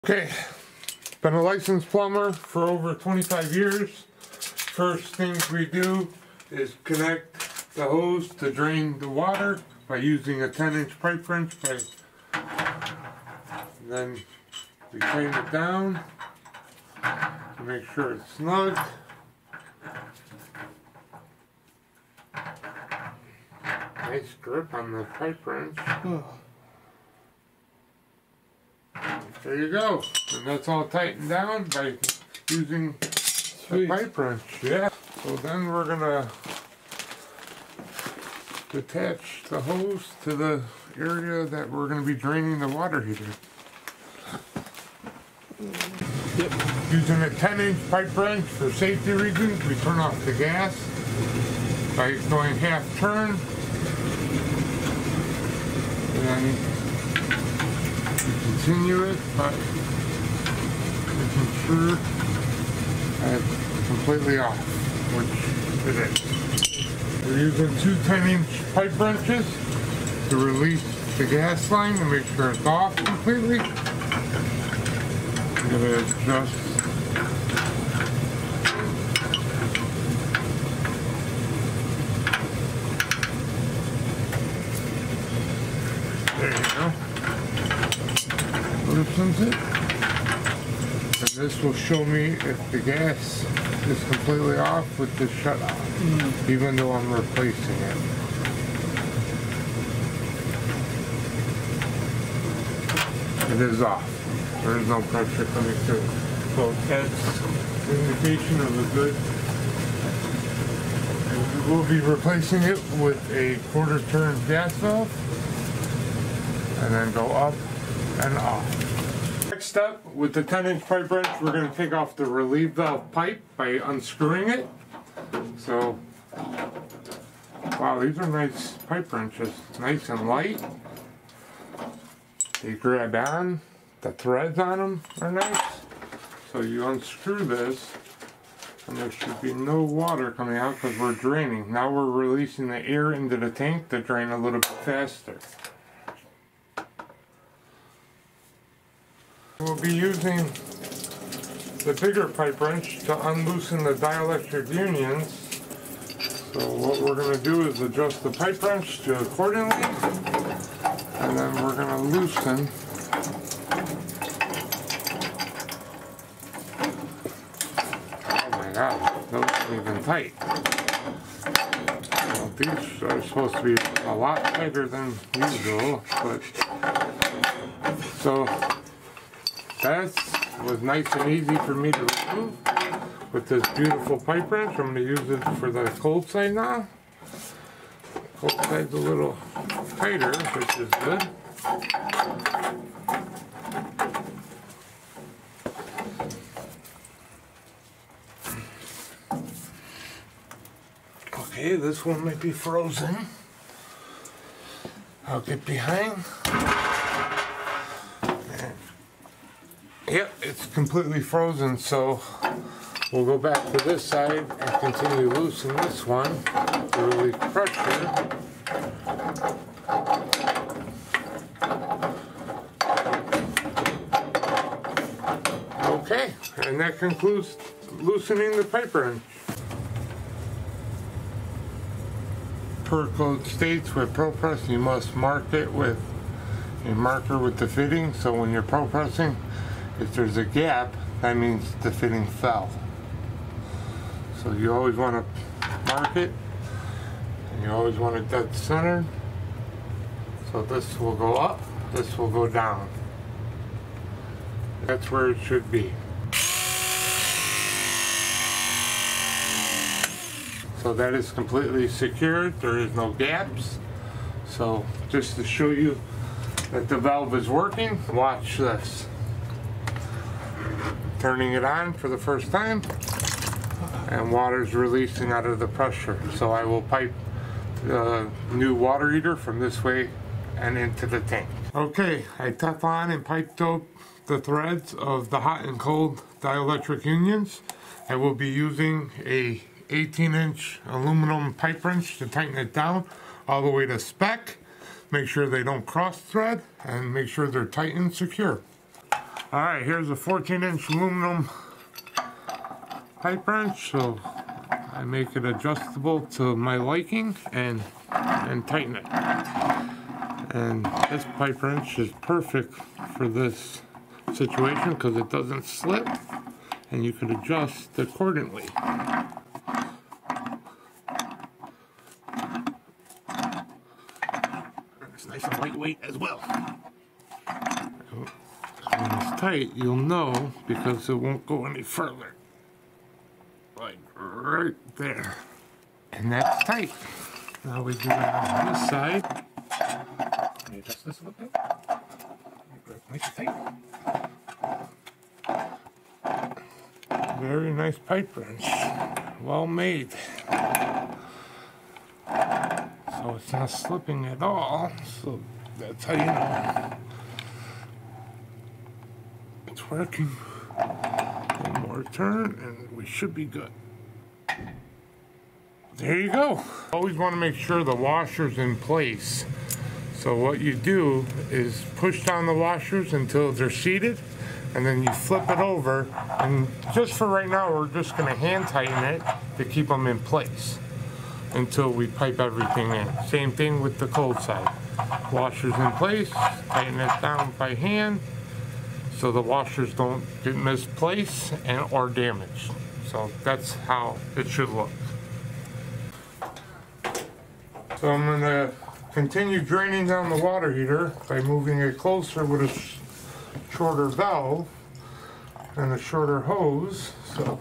Okay, been a licensed plumber for over 25 years. First things we do is connect the hose to drain the water by using a 10-inch pipe wrench. Then we tighten it down to make sure it's snug. Nice grip on the pipe wrench. There you go. And that's all tightened down by using the pipe wrench. Yeah. So then we're gonna attach the hose to the area that we're gonna be draining the water heater. Yep. Using a 10-inch pipe wrench for safety reasons, we turn off the gas by going half turn. And then continue it by making sure it's completely off, which it is. We're using two 10-inch pipe wrenches to release the gas line to make sure it's off completely. I'm going to adjust it, and this will show me if the gas is completely off with the shut off, even though I'm replacing it. It is off. There is no pressure coming through. So that's an indication of a good. And we'll be replacing it with a quarter turn gas valve, and then go up and off. Next step, with the 10-inch pipe wrench, we're going to take off the relief valve pipe by unscrewing it. So, wow, these are nice pipe wrenches, nice and light. They grab on, the threads on them are nice. So you unscrew this, and there should be no water coming out because we're draining. Now we're releasing the air into the tank to drain a little bit faster. We'll be using the bigger pipe wrench to unloosen the dielectric unions. So what we're going to do is adjust the pipe wrench to accordingly, and then we're going to loosen oh my god, those aren't even tight. Well, these are supposed to be a lot tighter than usual, but so that was nice and easy for me to remove with this beautiful pipe wrench. I'm going to use it for the cold side now. Cold side's a little tighter, which is good. Okay, this one might be frozen. I'll get behind. Yep, it's completely frozen, so we'll go back to this side and continue to loosen this one to relieve pressure. Okay, and that concludes loosening the pipe wrench. Per code states, with pro press you must mark it with a marker with the fitting, so when you're pro pressing, if there's a gap, that means the fitting fell. So you always want to mark it, and you always want it dead centered. So this will go up, this will go down. That's where it should be. So that is completely secured, there is no gaps. So just to show you that the valve is working, watch this. Turning it on for the first time, and water's releasing out of the pressure. So I will pipe the new water heater from this way and into the tank. Okay, I Teflon and pipe dope the threads of the hot and cold dielectric unions. I will be using a 18-inch aluminum pipe wrench to tighten it down all the way to spec. Make sure they don't cross thread and make sure they're tight and secure. Alright, here's a 14-inch aluminum pipe wrench, so I make it adjustable to my liking and tighten it. And this pipe wrench is perfect for this situation because it doesn't slip and you can adjust accordingly. It's nice and lightweight as well. When it's tight, you'll know because it won't go any further. Like right there. And that's tight. Now we do it on this side. Let me adjust this a little bit. Nice and tight. Very nice pipe wrench. Well made. So it's not slipping at all. So that's how you know it's working. One more turn and we should be good. There you go. Always want to make sure the washer's in place. So what you do is push down the washers until they're seated, and then you flip it over, and just for right now we're just going to hand tighten it to keep them in place until we pipe everything in. Same thing with the cold side. Washers in place, tighten it down by hand so the washers don't get misplaced or damaged. So that's how it should look. So I'm going to continue draining down the water heater by moving it closer with a shorter valve and a shorter hose. So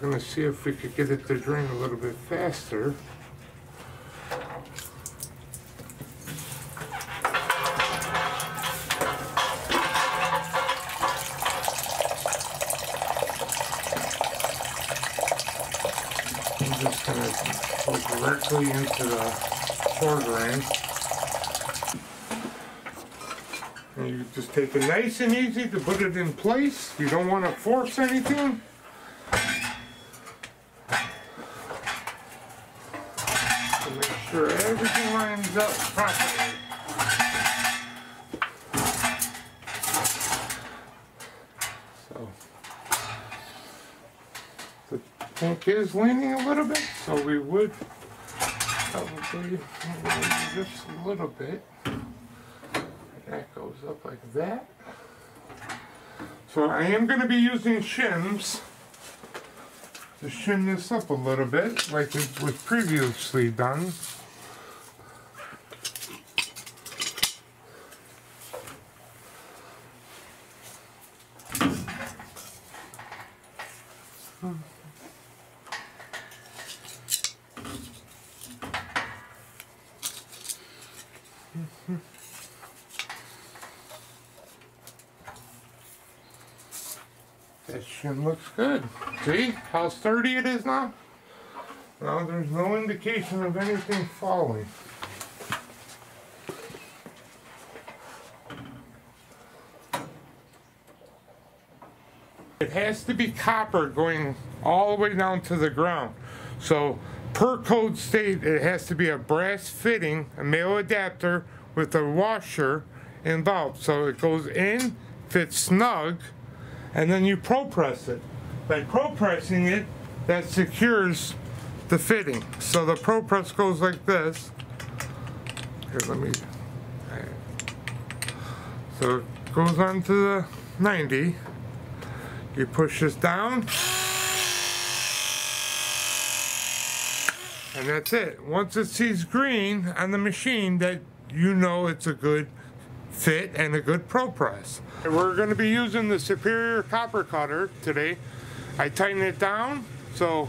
I'm going to see if we could get it to drain a little bit faster. I'm just going to go directly into the pour drain. And you just take it nice and easy to put it in place. You don't want to force anything. So make sure everything lines up properly. So the tank is leaning a little bit, so we would probably just a little bit. That goes up like that. So I am going to be using shims to shim this up a little bit like it was previously done. That shim looks good. See how sturdy it is now? Now there's no indication of anything falling. It has to be copper going all the way down to the ground. So per code state, it has to be a brass fitting, a male adapter with a washer involved. So it goes in, fits snug, and then you pro press it. By pro pressing it, that secures the fitting. So the pro press goes like this. Here, let me. So it goes on to the 90. You push this down, and that's it. Once it sees green on the machine, that you know it's a good fit and a good pro press. We're going to be using the Superior copper cutter today. I tighten it down, so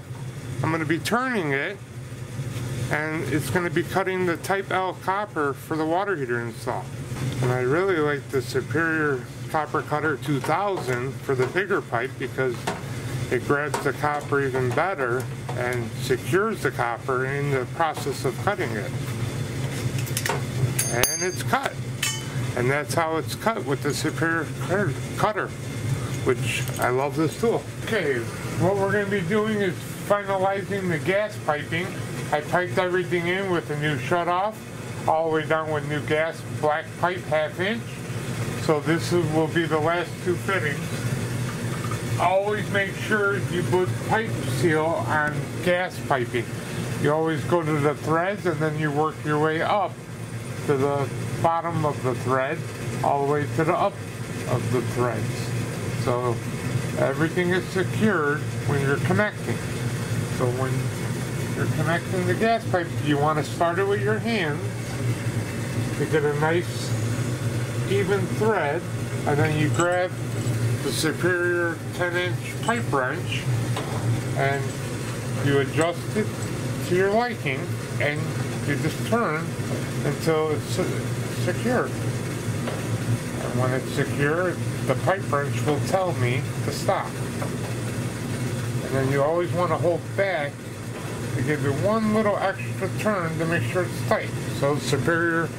I'm going to be turning it, and it's going to be cutting the Type L copper for the water heater install. And I really like the Superior Copper Cutter 2000 for the bigger pipe because it grabs the copper even better and secures the copper in the process of cutting it. And it's cut. And that's how it's cut with the Superior cutter, which I love this tool. Okay, what we're going to be doing is finalizing the gas piping. I piped everything in with a new shutoff, all the way down with new gas black pipe 1/2 inch. So will be the last two fittings. Always make sure you put pipe seal on gas piping. You always go to the threads and then you work your way up to the bottom of the thread, all the way to the up of the threads. So everything is secured when you're connecting. So when you're connecting the gas pipe, you want to start it with your hands to get a nice even thread, and then you grab the superior 10-inch pipe wrench and you adjust it to your liking, and you just turn until it's secure. And when it's secure, the pipe wrench will tell me to stop. And then you always want to hold back to give it one little extra turn to make sure it's tight. So the superior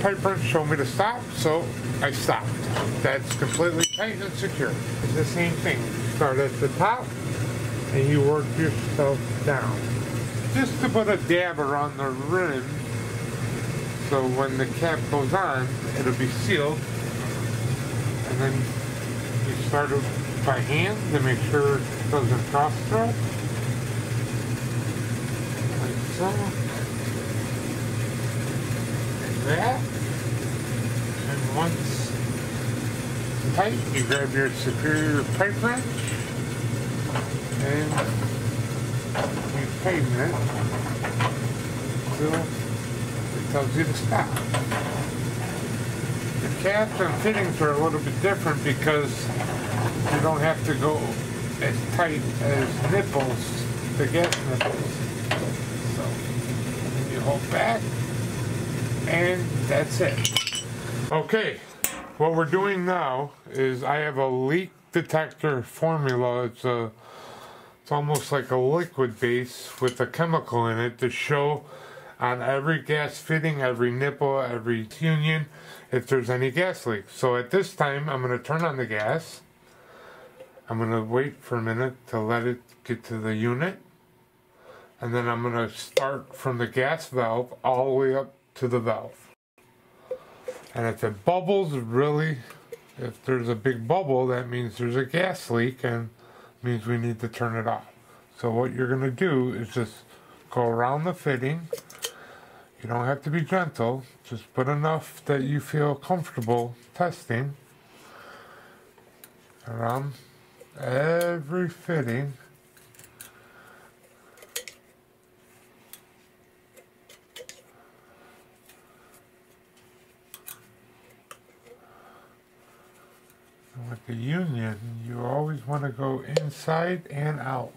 pipe wrench showed me to stop, so I stopped. That's completely tight and secure. It's the same thing. You start at the top and you work yourself down. Just to put a dab around the rim, so when the cap goes on, it'll be sealed. And then you start it by hand to make sure it doesn't cross thread. Like so. Like that. And once it's tight, you grab your superior pipe wrench and you tighten it until it tells you to stop. The caps and fittings are a little bit different because you don't have to go as tight as nipples, the gas nipples. So you hold back and that's it. Okay, what we're doing now is I have a leak detector formula. It's almost like a liquid base with a chemical in it to show on every gas fitting, every nipple, every union, if there's any gas leaks. So at this time, I'm going to turn on the gas. I'm going to wait for a minute to let it get to the unit. And then I'm going to start from the gas valve all the way up to the valve. And if it bubbles, really, if there's a big bubble, that means there's a gas leak and means we need to turn it off. So what you're going to do is just go around the fitting. You don't have to be gentle, just put enough that you feel comfortable testing around every fitting. And with the union, you always want to go inside and out.